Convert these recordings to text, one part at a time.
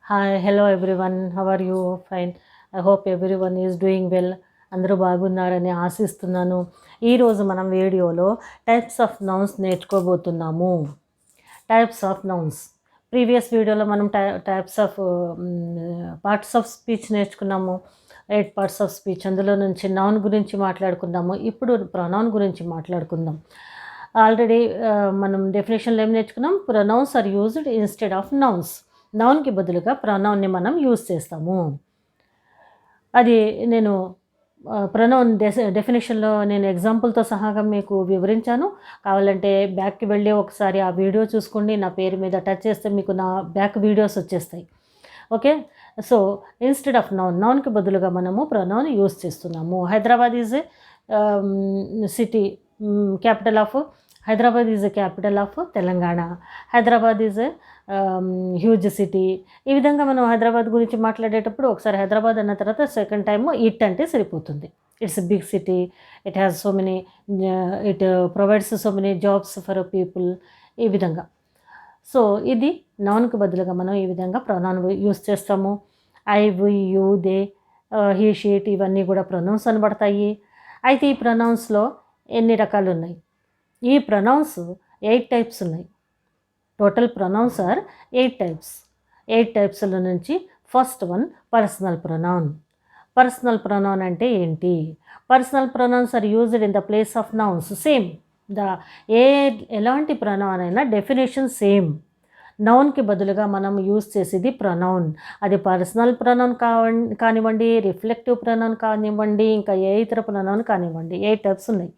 Hi, hello everyone. How are you? Fine. I hope everyone is doing well. అందరూ బాగున్నారని ఆశిస్తున్నాను. ఈరోజు మనం వీడియోలో టైప్స్ ఆఫ్ నౌన్స్ నేర్చుకోబోతున్నాము. Types of nouns. ప్రీవియస్ వీడియోలో మనం types of parts of speech నేర్చుకున్నాము. 8 పార్ట్స్ ఆఫ్ స్పీచ్. అందులో నుంచి నౌన్ గురించి మాట్లాడుకుందాము. ఇప్పుడు ప్రొనౌన్ గురించి మాట్లాడుకుందాం. ఆల్రెడీ మనం డెఫినేషన్లో ఏం నేర్చుకున్నాం? Pronouns are used instead of nouns. నౌన్కి బదులుగా ప్రొనౌన్ని మనం యూజ్ చేస్తాము. అది నేను ప్రొనౌన్ డెఫినేషన్లో నేను ఎగ్జాంపుల్తో సహాగా మీకు వివరించాను. కావాలంటే బ్యాక్కి వెళ్ళి ఒకసారి ఆ వీడియో చూసుకోండి. నా పేరు మీద టచ్ చేస్తే మీకు నా బ్యాక్ వీడియోస్ వచ్చేస్తాయి. ఓకే. సో ఇన్స్టెడ్ ఆఫ్ నౌన్కి బదులుగా మనము ప్రొనౌన్ యూజ్ చేస్తున్నాము. Hyderabad is a city, capital of Hyderabad is a capital of Telangana. Hyderabad is a huge city. ఈ విధంగా మనం హైదరాబాద్ గురించి మాట్లాడేటప్పుడు ఒకసారి హైదరాబాద్ అన్న తర్వాత సెకండ్ టైము ఇట్ అంటే సరిపోతుంది. It's big city, it has so many, it provides so many jobs for people. ఈ విధంగా. సో ఇది నౌన్కి బదులుగా మనం ఈ విధంగా ప్రొనౌన్ యూస్ చేస్తాము. I, we, you, they, he, she it ఇవన్నీ కూడా ప్రొనౌన్స్ అనబడతాయి. అయితే ఈ ప్రొనౌన్స్లో ఎన్ని రకాలు ఉన్నాయి? ఈ ప్రొనౌన్స్ 8 టైప్స్ ఉన్నాయి. Total pronouns are 8 types. 8 టైప్స్లో నుంచి first one personal pronoun. Personal pronoun అంటే ఏంటి? Personal pronouns are used in the place of nouns. Same ఎలాంటి ప్రొనౌన్ అయినా డెఫినేషన్ సేమ్. నౌన్కి బదులుగా మనం యూజ్ చేసేది ప్రొనౌన్. అది పర్సనల్ ప్రొనౌన్ కానివ్వండి, రిఫ్లెక్టివ్ ప్రొనౌన్ కానివ్వండి, ఇంకా ఏ ఇతర ప్రొనౌన్ కానివ్వండి. 8 టైప్స్ ఉన్నాయి.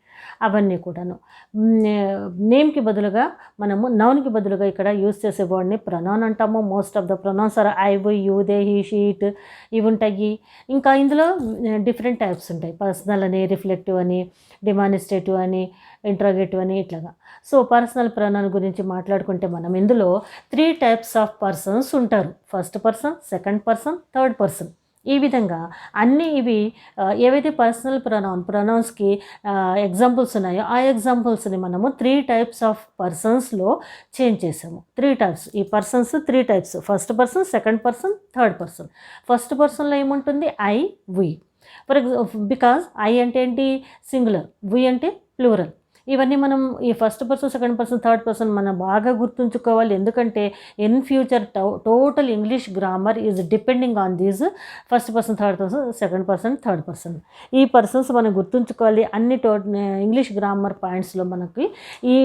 అవన్నీ కూడాను నేమ్కి బదులుగా మనము నౌన్కి బదులుగా ఇక్కడ యూజ్ చేసే వర్డ్ని ప్రొనౌన్ అంటాము. Most of the pronouns are I, we, you, they, he, she it ఇవి ఉంటాయి. ఇంకా ఇందులో డిఫరెంట్ టైప్స్ ఉంటాయి. పర్సనల్ అని, రిఫ్లెక్టివ్ అని, డిమానిస్ట్రేటివ్ అని, ఇంట్రాగేటివ్ అని ఇట్లాగా. సో పర్సనల్ ప్రొనౌన్ గురించి మాట్లాడుకుంటే మనం ఇందులో 3 టైప్స్ ఆఫ్ పర్సన్స్ ఉంటారు. First person, second person, third person. ఈ విధంగా అన్నీ ఇవి ఏవైతే పర్సనల్ ప్రొనౌన్స్కి ఎగ్జాంపుల్స్ ఉన్నాయో ఆ ఎగ్జాంపుల్స్ని మనము 3 టైప్స్ ఆఫ్ పర్సన్స్లో చేంజ్ చేసాము. 3 టైప్స్. ఈ persons 3 types. First person, second person, third person. First పర్సన్లో ఏముంటుంది? I, we. బికాజ్ ఐ అంటే ఏంటి? సింగులర్. వి అంటే ప్లూరల్. ఇవన్నీ మనం ఈ first person, second person, third person మనం బాగా గుర్తుంచుకోవాలి. ఎందుకంటే in future total English grammar is depending on these first person, third person, second person, third person. ఈ పర్సన్స్ మనం గుర్తుంచుకోవాలి. అన్ని ఇంగ్లీష్ గ్రామర్ పాయింట్స్లో మనకి ఈ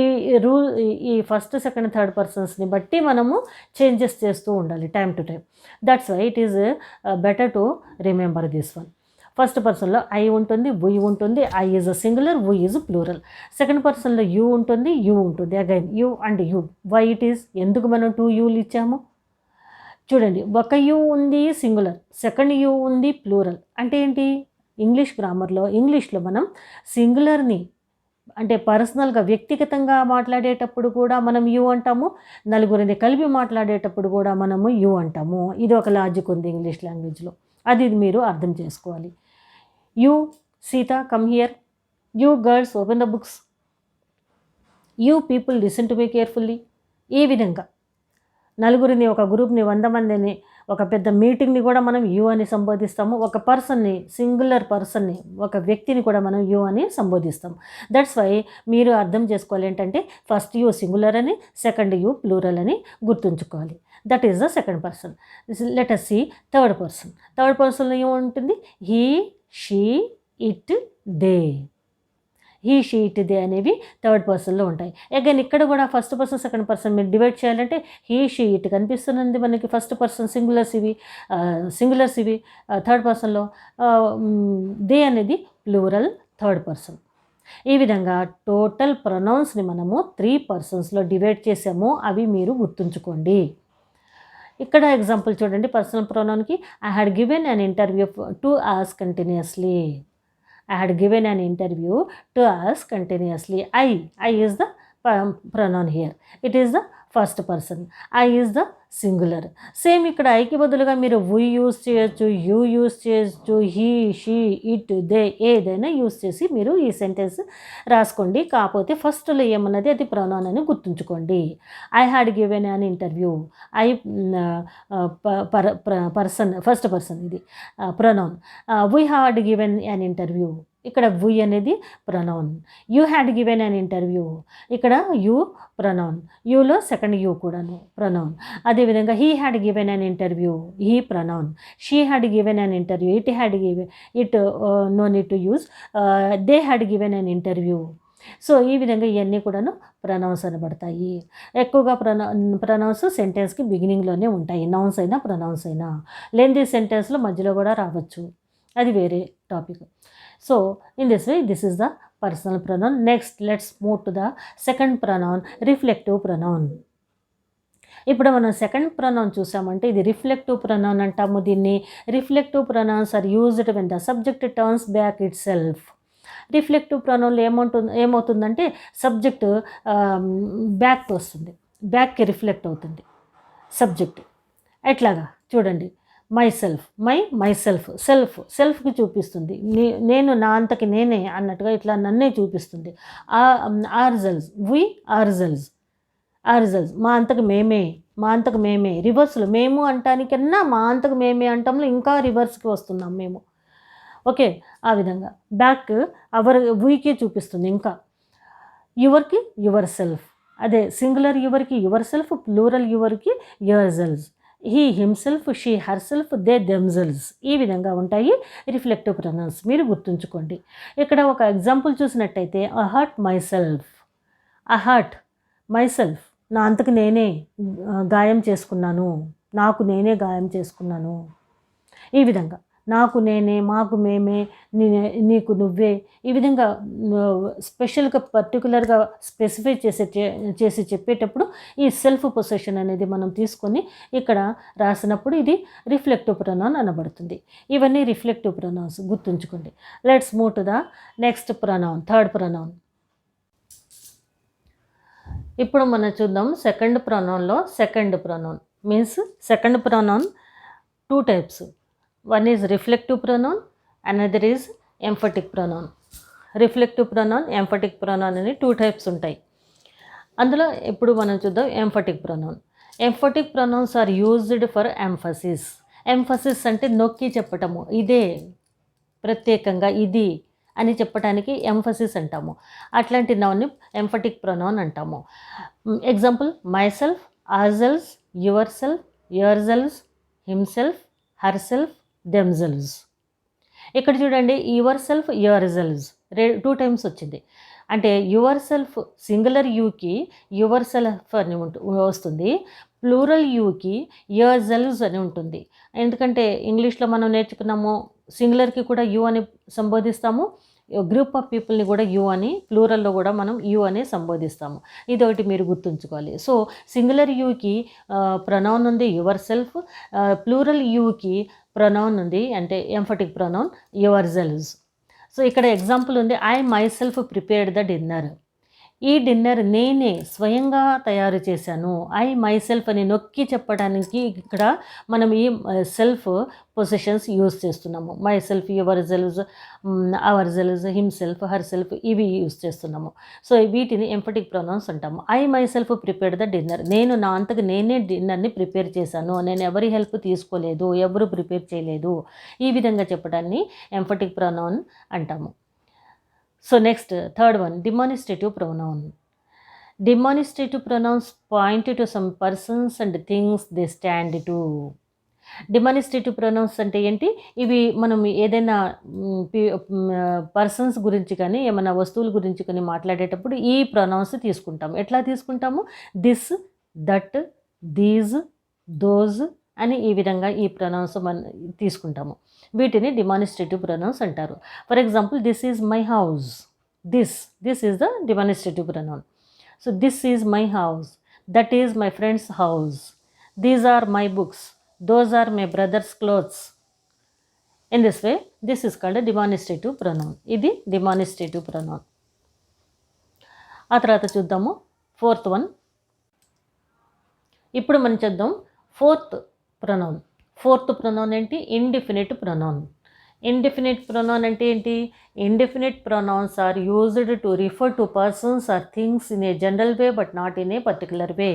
ఈ ఫస్ట్, సెకండ్, థర్డ్ పర్సన్స్ని బట్టి మనము చేంజెస్ చేస్తూ ఉండాలి time to time. That's why it is better to remember this one. First పర్సన్లో ఐ ఉంటుంది, వి ఉంటుంది. I is a singular, we is plural. Second పర్సన్లో యూ ఉంటుంది, యూ ఉంటుంది. Again you and you. Why it is? ఎందుకు మనం 2 యూలు ఇచ్చాము? చూడండి, ఒక యూ ఉంది సింగులర్, సెకండ్ యూ ఉంది ప్లూరల్. అంటే ఏంటి? ఇంగ్లీష్లో మనం సింగులర్ని అంటే పర్సనల్గా వ్యక్తిగతంగా మాట్లాడేటప్పుడు కూడా మనం యూ అంటాము. నలుగురిని కలిపి మాట్లాడేటప్పుడు కూడా మనము యూ అంటాము. ఇది ఒక లాజిక్ ఉంది ఇంగ్లీష్ లాంగ్వేజ్లో. అది మీరు అర్థం చేసుకోవాలి. You Sita come here. You girls open the books. You people listen to me carefully. ఈ విధంగా నలుగురిని, ఒక గ్రూప్ని, 100 మందిని, ఒక పెద్ద మీటింగ్ని కూడా మనం యూ అని సంబోధిస్తాము. ఒక పర్సన్ని, సింగులర్ పర్సన్ని, ఒక వ్యక్తిని కూడా మనం యూ అని సంబోధిస్తాము. దట్స్ వై మీరు అర్థం చేసుకోవాలి ఏంటంటే ఫస్ట్ యూ సింగులర్ అని, సెకండ్ యూ ప్లూరల్ అని గుర్తుంచుకోవాలి. That is the second person. Let us see third person. Third పర్సన్లో ఏముంటుంది? He, she, it, they. He, she, it, they అనేవి థర్డ్ పర్సన్లో ఉంటాయి. ఇక్కడ కూడా ఫస్ట్ పర్సన్, సెకండ్ పర్సన్ మీరు డివైడ్ చేయాలంటే హీ, షీ, ఇట్ కనిపిస్తున్నది మనకి ఫస్ట్ పర్సన్ సింగులర్స్ ఇవి థర్డ్ పర్సన్లో. దే అనేది ప్లూరల్ థర్డ్ పర్సన్. ఈ విధంగా టోటల్ ప్రొనౌన్స్ని మనము 3 పర్సన్స్లో డివైడ్ చేసాము. అవి మీరు గుర్తుంచుకోండి. ఇక్కడ ఎగ్జాంపుల్ చూడండి. పర్సనల్ ప్రొనౌన్కి I had given an interview 2 hours continuously. I had given an interview 2 hours continuously. I is the pronoun here. It is the first person. I is the singular. Same ఇక్కడ ఐకి బదులుగా మీరు we use చేయొచ్చు, you use చేయొచ్చు, he, she, it, they ఏదైనా use చేసి మీరు ఈ సెంటెన్స్ రాసుకోండి. కాకపోతే ఫస్ట్లో ఏమన్నది అది ప్రొనౌన్ అని గుర్తుంచుకోండి. I had given an interview. I person first person ఇది pronoun. We had given an interview, ఇక్కడ వి అనేది pronoun. You had given an interview, ఇక్కడ యూ ప్రొనౌన్. యూలో సెకండ్ యూ కూడాను ప్రొనౌన్. అదేవిధంగా he had given an interview, he pronoun. She had given an interview, it had given, it no need to use. They had given an interview. So ఈ విధంగా ఇవన్నీ కూడాను pronounce అనబడతాయి. ఎక్కువగా pronounce సెంటెన్స్కి బిగినింగ్లోనే ఉంటాయి, nouns అయినా pronounce అయినా. Lengthy సెంటెన్స్లో మధ్యలో కూడా రావచ్చు, అది వేరే topic. So in this way this is the personal pronoun. Next let's move to the second pronoun, reflective pronoun. ఇప్పుడు మనం సెకండ్ ప్రొనౌన్ చూసామంటే ఇది రిఫ్లెక్టివ్ ప్రొనౌన్ అంటాము. దీన్ని reflective pronouns are used when the subject turns back itself. Reflective ప్రొనౌన్లో ఏమవుతుందంటే subject బ్యాక్కి వస్తుంది, బ్యాక్కి రిఫ్లెక్ట్ అవుతుంది సబ్జెక్ట్. ఎట్లాగా చూడండి, మై సెల్ఫ్, సెల్ఫ్కి చూపిస్తుంది, నా అంతకి నేనే అన్నట్టుగా ఇట్లా నన్నే చూపిస్తుంది. ఆర్జల్స్, వి ఆర్జల్స్, మా అంతకు మేమే. రివర్స్లో మేము అంటానికన్నా మా అంతకు మేమే అంటంలో ఇంకా రివర్స్కి వస్తున్నాం మేము. ఓకే, ఆ విధంగా బ్యాక్ వీకే చూపిస్తుంది. ఇంకా యువర్కి యువర్ సెల్ఫ్, అదే సింగులర్ యువర్కి యువర్ సెల్ఫ్, ప్లూరల్ యువర్కి yourself. He himself, she herself, they themselves. ఈ విధంగా ఉంటాయి రిఫ్లెక్టివ్ ప్రొనౌన్స్, మీరు గుర్తుంచుకోండి. ఇక్కడ ఒక ఎగ్జాంపుల్ చూసినట్టయితే ఐ హర్ట్ మై సెల్ఫ్, నా అంతకు నేనే గాయం చేసుకున్నాను, నాకు నేనే గాయం చేసుకున్నాను. ఈ విధంగా నాకు నేనే, మాకు మేమే, నీకు నువ్వే, ఈ విధంగా స్పెషల్గా పర్టికులర్గా స్పెసిఫై చేసి చెప్పేటప్పుడు ఈ సెల్ఫ్ పొసెషన్ అనేది మనం తీసుకొని ఇక్కడ రాసినప్పుడు ఇది రిఫ్లెక్టివ్ ప్రొనౌన్ అనబడుతుంది. ఇవన్నీ రిఫ్లెక్టివ్ ప్రొనౌన్స్, గుర్తుంచుకోండి. Let's move to the next pronoun, third pronoun. ఇప్పుడు మనం చూద్దాం సెకండ్ ప్రొనౌన్లో. Second pronoun means second pronoun two types. One is reflective pronoun, another is emphatic pronoun. Reflective pronoun, emphatic pronoun అని two types ఉంటాయి. అందులో ఇప్పుడు మనం చూద్దాం emphatic pronoun. Emphatic pronouns are used for emphasis. Emphasis అంటే నొక్కి చెప్పటము, ఇదే ప్రత్యేకంగా ఇది అని చెప్పడానికి ఎంఫసిస్ అంటాము. అట్లాంటి నౌన్ని ఎంఫటిక్ ప్రొనౌన్ అంటాము. Example myself, ourselves, yourself, yourselves, himself, herself, themselves. ఇక్కడ చూడండి, yourself, yourselves two times వచ్చింది. అంటే యువర్ సెల్ఫ్ సింగులర్ యూకి యువర్ సెల్ఫ్ అని వస్తుంది, ప్లూరల్ యూకి యువర్ సెల్వ్స్ అని ఉంటుంది. ఎందుకంటే ఇంగ్లీష్లో మనం నేర్చుకున్నాము సింగులర్కి కూడా యు అని సంబోధిస్తాము, గ్రూప్ ఆఫ్ పీపుల్ని కూడా యు అని, ప్లూరల్లో కూడా మనం యు అని సంబోధిస్తాము. ఇదొకటి మీరు గుర్తుంచుకోవాలి. సో సింగులర్ యూకి ప్రొనౌన్ ఉంది యువర్ సెల్ఫ్, ప్లూరల్ యూకి ప్రొనౌన్ ఉంది అంటే emphatic pronoun your selves. So ఇక్కడ ఎగ్జాంపుల్ ఉంది, I myself prepared the dinner. ఈ డిన్నర్ నేనే స్వయంగా తయారు చేశాను. ఐ మై సెల్ఫ్ అని నొక్కి చెప్పడానికి ఇక్కడ మనం ఈ సెల్ఫ్ పొజిషన్స్ యూజ్ చేస్తున్నాము. Myself, yourselves, ourselves, himself, herself ఇవి యూజ్ చేస్తున్నాము. సో వీటిని ఎంఫటిక్ ప్రొనౌన్స్ అంటాము. I myself prepared the dinner, నేను నా అంతకు నేనే డిన్నర్ని ప్రిపేర్ చేశాను, నేను ఎవరి హెల్ప్ తీసుకోలేదు, ఎవరు ప్రిపేర్ చేయలేదు. ఈ విధంగా చెప్పడాన్ని ఎంఫటిక్ ప్రొనౌన్ అంటాము. So next, third one, demonstrative pronoun. Demonstrative pronouns point to some persons and things they stand to. Demonstrative pronouns అంటే ఏంటి? ఇవి మనం ఏదైనా పర్సన్స్ గురించి కానీ ఏమైనా వస్తువుల గురించి కానీ మాట్లాడేటప్పుడు ఈ ప్రొనౌన్స్ తీసుకుంటాము. ఎట్లా తీసుకుంటాము? దిస్, దట్, దీస్, దోస్ అని ఈ విధంగా ఈ ప్రొనౌన్స్ మనం తీసుకుంటాము. వీటిని డిమానిస్ట్రేటివ్ ప్రొనౌన్స్ అంటారు. For example, this is my house. This is the demonstrative pronoun. So this is my house, that is my friend's house, these are my books, those are my brother's clothes. In this way this is called demonstrative pronoun. ఇది demonstrative pronoun. ఆ తర్వాత చూద్దాము fourth one, ఇప్పుడు మనం చేద్దాం fourth pronoun. Fourth pronoun ఏంటి? Indefinite pronoun. Indefinite pronoun అంటే ఏంటి? Indefinite pronouns are used to refer to persons or things in a general way but not in a particular way.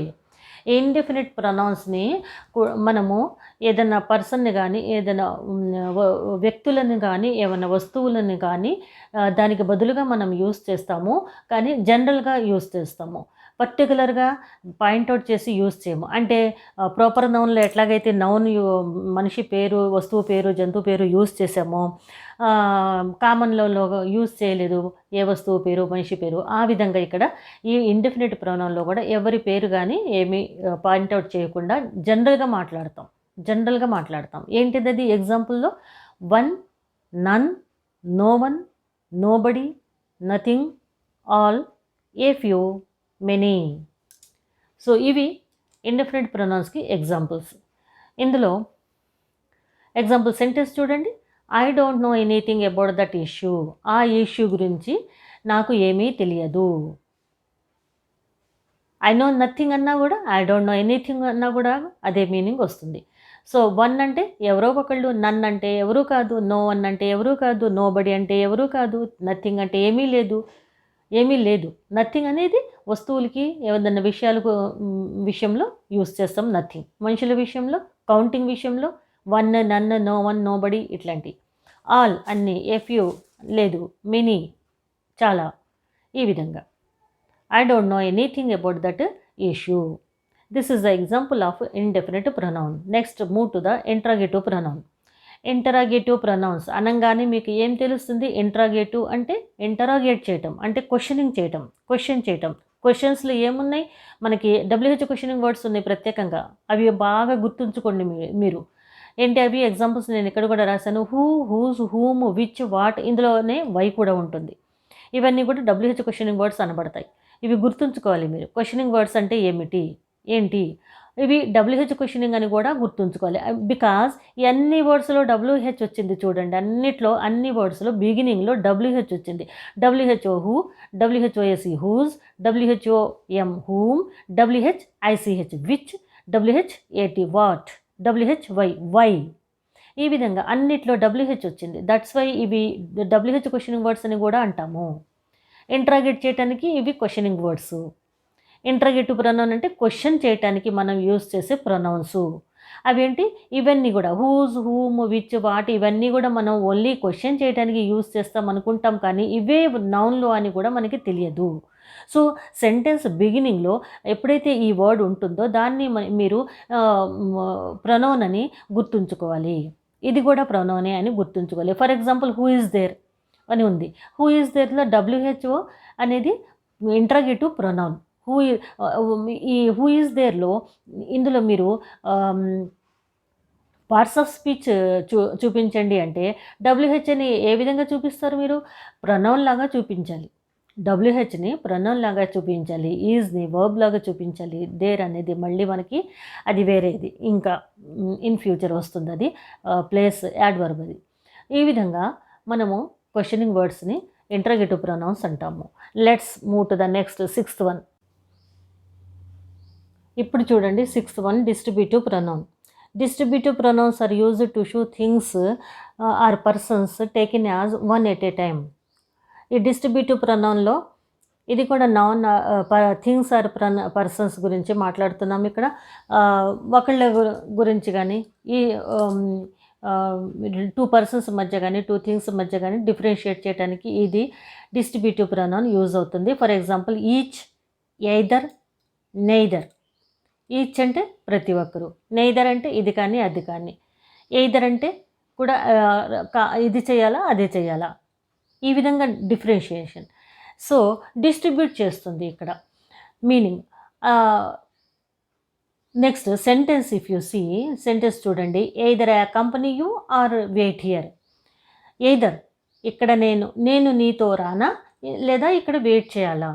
Indefinite ప్రొనౌన్స్ని మనము ఏదైనా పర్సన్ని కానీ, ఏదైనా వ్యక్తులను కానీ, ఏమైనా వస్తువులను కానీ దానికి బదులుగా మనం యూస్ చేస్తాము, కానీ జనరల్గా యూస్ చేస్తాము. పర్టికులర్గా పాయింట్అవుట్ చేసి యూస్ చేయము. అంటే ప్రాపర్ నౌన్లో ఎట్లాగైతే నౌన్ మనిషి పేరు, వస్తువు పేరు, జంతువు పేరు యూస్ చేసామో, కామన్లో యూస్ చేయలేదు ఏ వస్తువు పేరు, మనిషి పేరు. ఆ విధంగా ఇక్కడ ఈ ఇండెఫినిట్ ప్రొనౌన్లో కూడా ఎవరి పేరు కానీ ఏమి పాయింట్అవుట్ చేయకుండా జనరల్గా మాట్లాడతాం. ఏంటిది అది? ఎగ్జాంపుల్లో one, none, no one, nobody, nothing, all, a few, many. So ఇవి ఇండెఫినిట్ ప్రొనౌన్స్కి ఎగ్జాంపుల్స్. ఇందులో ఎగ్జాంపుల్ సెంటెన్స్ చూడండి. I don't know anything about that issue. ఆ ఇష్యూ గురించి నాకు ఏమీ తెలియదు. ఐ నో నథింగ్ అన్నా కూడా, ఐ డోంట్ నో ఎనీథింగ్ అన్నా కూడా అదే మీనింగ్ వస్తుంది. సో వన్ అంటే ఎవరో ఒకళ్ళు, నన్ అంటే ఎవరూ కాదు, నో వన్ అంటే ఎవరూ కాదు, నోబడి అంటే ఎవరూ కాదు, నథింగ్ అంటే ఏమీ లేదు. నథింగ్ అనేది వస్తువులకి ఏదైనా విషయంలో యూస్ చేస్తాం నథింగ్. మనుషుల విషయంలో, కౌంటింగ్ విషయంలో one, none, no one, nobody ఇట్లాంటివి. ఆల్ అన్నీ, ఏ ఫ్యూ లేదు, మెనీ చాలా. ఈ విధంగా I don't know anything about that issue. This is the example of indefinite pronoun. Next move to the interrogative pronoun. Interrogative pronouns అనగానే మీకు ఏం తెలుస్తుంది? ఇంట్రాగేటివ్ అంటే ఇంటరాగేట్ చేయటం, అంటే క్వశ్చనింగ్ చేయటం, క్వశ్చన్ చేయటం. క్వశ్చన్స్లో ఏమున్నాయి? మనకి WH క్వశ్చనింగ్ వర్డ్స్ ఉన్నాయి ప్రత్యేకంగా. అవి బాగా గుర్తుంచుకోండి మీరు. ఏంటి అవి? ఎగ్జాంపుల్స్ నేను ఇక్కడ కూడా రాశాను. Who, whose, whom, which, what. ఇందులోనే వై కూడా ఉంటుంది. ఇవన్నీ కూడా WH క్వశ్చనింగ్ వర్డ్స్ అనబడతాయి. ఇవి గుర్తుంచుకోవాలి మీరు. క్వశ్చనింగ్ వర్డ్స్ అంటే ఏంటి ఇవి WH క్వశ్చనింగ్ అని కూడా గుర్తుంచుకోవాలి. బికాజ్ ఈ అన్ని వర్డ్స్లో WH వచ్చింది చూడండి. అన్ని వర్డ్స్లో బిగినింగ్లో WH వచ్చింది. WHO who, WHOS whose, WHOM whom, WHICH which, WHAT what, WHY. ఈ విధంగా అన్నిట్లో WH వచ్చింది. దట్స్ వై ఇవి WH క్వశ్చనింగ్ వర్డ్స్ అని కూడా అంటాము. ఇంట్రాగేట్ చేయడానికి ఇవి క్వశ్చనింగ్ వర్డ్స్. ఇంట్రాగేటివ్ ప్రొనౌన్ అంటే క్వశ్చన్ చేయడానికి మనం యూస్ చేసే ప్రొనౌన్స్. అవేంటి? ఇవన్నీ కూడా హూజ్, హూమ్, విచ్, వాట్ ఇవన్నీ కూడా మనం ఓన్లీ క్వశ్చన్ చేయడానికి యూస్ చేస్తాం అనుకుంటాం, కానీ ఇవే నౌన్లో అని కూడా మనకి తెలియదు. సో సెంటెన్స్ బిగినింగ్లో ఎప్పుడైతే ఈ వర్డ్ ఉంటుందో దాన్ని మీరు ప్రొనౌన్ అని గుర్తుంచుకోవాలి. ఇది కూడా ప్రొనౌనే అని గుర్తుంచుకోవాలి. For example who is there అని ఉంది. హూ ఈజ్ దేర్లో WHO అనేది ఇంట్రాగేటివ్ ప్రొనౌన్. ఈ హూ ఈజ్ దేర్లో ఇందులో మీరు పార్ట్స్ ఆఫ్ స్పీచ్ చూపించండి అంటే WHని ఏ విధంగా చూపిస్తారు మీరు? ప్రొనౌన్ లాగా చూపించాలి. WHని ప్రొనౌన్ లాగా చూపించాలి. ఈజ్ని వర్బ్ లాగా చూపించాలి. దేర్ అనేది మళ్ళీ మనకి అది వేరేది, ఇంకా ఇన్ ఫ్యూచర్ వస్తుంది. అది ప్లేస్ యాడ్వర్బ్ అది. ఈ విధంగా మనము క్వశ్చనింగ్ వర్డ్స్ని ఇంట్రాగేటివ్ ప్రొనౌన్స్ అంటాము. Let's move to the next sixth one. ఇప్పుడు చూడండి sixth one, distributive pronoun. Distributive pronouns are used to show things or persons taken as one at a time. ఈ distributive ప్రొనౌన్లో ఇది కూడా నౌన్, థింగ్స్ ఆర్ పర్సన్స్ గురించి మాట్లాడుతున్నాం ఇక్కడ. ఒకళ్ళ గురించి కానీ, ఈ టూ పర్సన్స్ మధ్య కానీ, టూ థింగ్స్ మధ్య కానీ డిఫరెన్షియేట్ చేయడానికి ఇది డిస్ట్రిబ్యూటివ్ ప్రొనౌన్ యూజ్ అవుతుంది. For example each, either, neither. Each అంటే ప్రతి ఒక్కరు, నెయిదర్ అంటే ఇది కానీ అది కానీ, ఎయిదర్ అంటే కూడా ఇది చేయాలా అదే చేయాలా. ఈ విధంగా డిఫరెన్షియేషన్. సో డిస్ట్రిబ్యూట్ చేస్తుంది ఇక్కడ meaning. Next sentence. If you see sentence చూడండి. Either I accompany you or wait here. Either ఇక్కడ నేను నీతో రానా, లేదా ఇక్కడ వెయిట్ చేయాలా.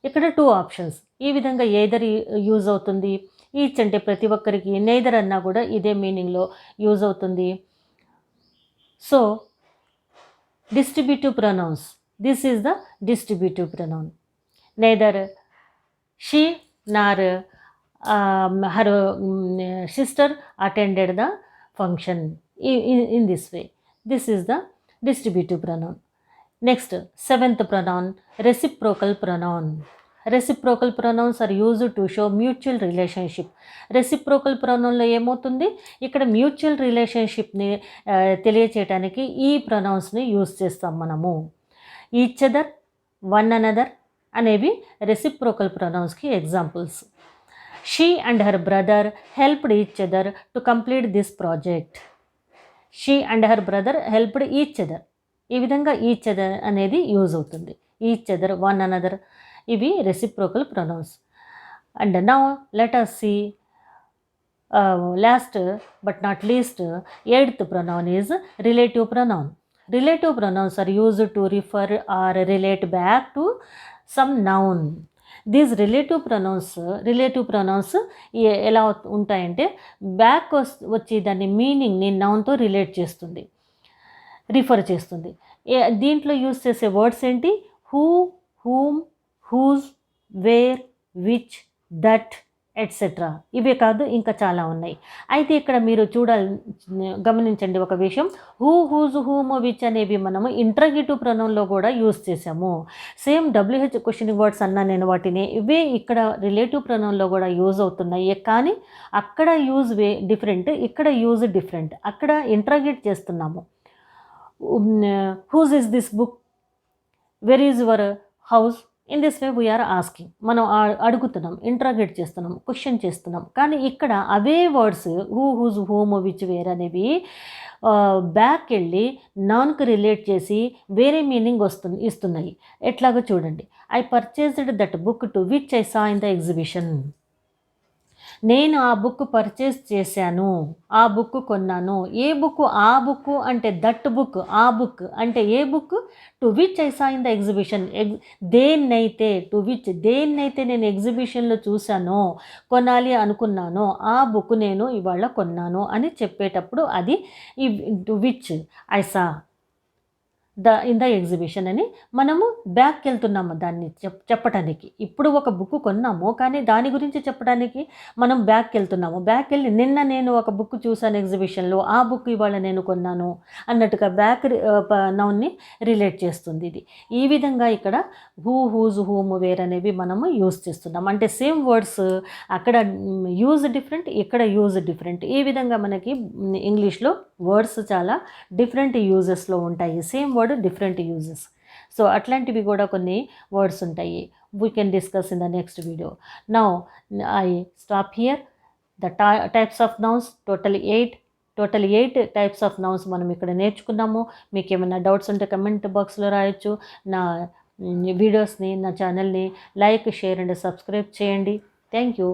ఇక్కడ టూ ఆప్షన్స్. ఈ విధంగా ఎయిదర్ యూజ్ అవుతుంది. ఈచ్ అంటే ప్రతి ఒక్కరికి, నెయిదర్ అన్నా కూడా ఇదే మీనింగ్లో యూజ్ అవుతుంది. So distributive pronouns, this is the distributive pronoun. Neither she nor her sister attended the function. In this way, this is the distributive pronoun. Next, seventh pronoun, reciprocal pronoun. Reciprocal pronouns are used to show mutual relationship. Reciprocal ప్రొనౌన్లో ఏమవుతుంది, ఇక్కడ mutual రిలేషన్షిప్ని తెలియచేయడానికి ఈ ప్రొనౌన్స్ని use చేస్తాం మనము. Each other, one another అనేవి reciprocal ప్రొనౌన్స్కి examples. She and her brother helped each other to complete this project. She and her brother helped each other. ఈ విధంగా ఈచ్ అదర్ అనేది యూజ్ అవుతుంది. ఈచ్ అదర్, వన్ అనదర్, ఇవి reciprocal pronouns. And now let us see last but not least, eighth pronoun is relative pronoun. Relative pronouns are used to refer or relate back to some noun. These relative pronouns ఎలా ఉంటాయంటే back వచ్చి దాని మీనింగ్ని నౌన్తో relate చేస్తుంది, refer చేస్తుంది. దీంట్లో use చేసే words ఏంటి, who, whom, whose, where, which, that, etcetera. ఇవే కాదు ఇంకా చాలా ఉన్నాయి. అయితే ఇక్కడ మీరు గమనించండి ఒక విషయం, హూ, హూజ్, హూమ్, విచ్ అనేవి మనము ఇంట్రగేటివ్ ప్రొనౌన్లో కూడా యూజ్ చేసాము. సేమ్ WH క్వశ్చనింగ్ వర్డ్స్ అన్నా నేను వాటిని, ఇవే ఇక్కడ రిలేటివ్ ప్రొనౌన్లో కూడా యూజ్ అవుతున్నాయి. కానీ అక్కడ యూజ్ డిఫరెంట్, ఇక్కడ యూజ్ డిఫరెంట్. అక్కడ ఇంట్రగేట్ చేస్తున్నాము. Whose is this book, where is your house. In this way we are asking, మనం అడుగుతున్నాం, ఇంట్రాగేట్ చేస్తున్నాం, క్వశ్చన్ చేస్తున్నాం. కానీ ఇక్కడ అవే words who, whose, whom, which, where అనేవి బ్యాక్ వెళ్ళి నాన్కి రిలేట్ చేసి వేరే మీనింగ్ ఇస్తున్నాయి. ఎట్లాగో చూడండి. I purchased that book to which I saw in the exhibition. నేను ఆ బుక్ పర్చేస్ చేశాను, ఆ బుక్ కొన్నాను. ఏ బుక్, ఆ బుక్ అంటే దట్ బుక్, ఆ బుక్ అంటే a book, to which I saw in the exhibition. దేన్నైతే నేను ఎగ్జిబిషన్లో చూశానో, కొనాలి అనుకున్నానో, ఆ బుక్ నేను ఇవాళ కొన్నాను అని చెప్పేటప్పుడు అది to which I saw in the exhibition అని మనము బ్యాక్ వెళ్తున్నాము దాన్ని చెప్పడానికి. ఇప్పుడు ఒక బుక్ కొన్నాము, కానీ దాని గురించి చెప్పడానికి మనం బ్యాక్ వెళ్తున్నాము. బ్యాక్ వెళ్ళి నిన్న నేను ఒక బుక్ చూశాను ఎగ్జిబిషన్లో, ఆ బుక్ ఇవాళ నేను కొన్నాను అన్నట్టుగా బ్యాక్ నౌన్ని రిలేట్ చేస్తుంది ఇది. ఈ విధంగా ఇక్కడ హూ, హూజ్, హూమ్, వేర్ అనేవి మనము యూజ్ చేస్తున్నాం. అంటే సేమ్ వర్డ్స్ అక్కడ యూజ్ డిఫరెంట్, ఇక్కడ యూజ్ డిఫరెంట్. ఈ విధంగా మనకి ఇంగ్లీష్లో వర్డ్స్ చాలా డిఫరెంట్ యూజెస్లో ఉంటాయి. Same word different uses. So అట్లాంటివి కూడా కొన్ని వర్డ్స్ ఉంటాయి. We can discuss in the next video. Now I stop here. The types of nouns total 8 types of nouns మనం ఇక్కడ నేర్చుకున్నాము. మీకు ఏమైనా డౌట్స్ ఉంటే కమెంట్ బాక్స్లో రాయొచ్చు. నా వీడియోస్ని, నా ఛానల్ని లైక్, షేర్ అండ్ సబ్స్క్రైబ్ చేయండి. Thank you.